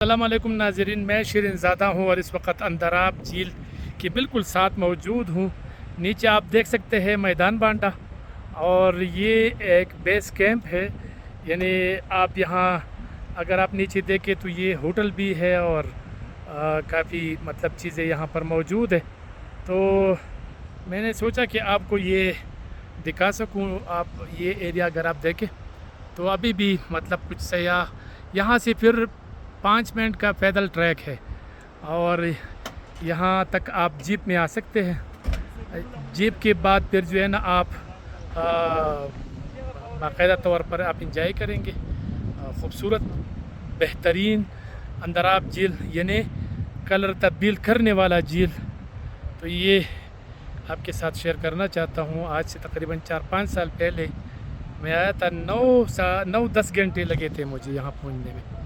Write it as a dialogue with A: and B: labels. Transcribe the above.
A: अस्सलाम वालेकुम नाज़रीन, मैं शिरीन ज़ादा हूँ और इस वक्त अंदराब झील के बिल्कुल साथ मौजूद हूँ। नीचे आप देख सकते हैं मैदान बांटा और ये एक बेस कैंप है। यानी आप यहाँ अगर आप नीचे देखें तो ये होटल भी है और काफ़ी मतलब चीज़ें यहाँ पर मौजूद है। तो मैंने सोचा कि आपको ये दिखा सकूँ। आप ये एरिया अगर आप देखें तो अभी भी मतलब कुछ सयाह यहाँ से फिर 5 मिनट का पैदल ट्रैक है और यहाँ तक आप जीप में आ सकते हैं। जीप के बाद फिर जो है ना आप बाकायदा तौर पर आप इंजॉय करेंगे। ख़ूबसूरत बेहतरीन अंदराब झील यानी कलर तब्दील करने वाला झील। तो ये आपके साथ शेयर करना चाहता हूँ। आज से तकरीबन 4-5 साल पहले मैं आया था। 9-10 घंटे लगे थे मुझे यहाँ पहुँचने में।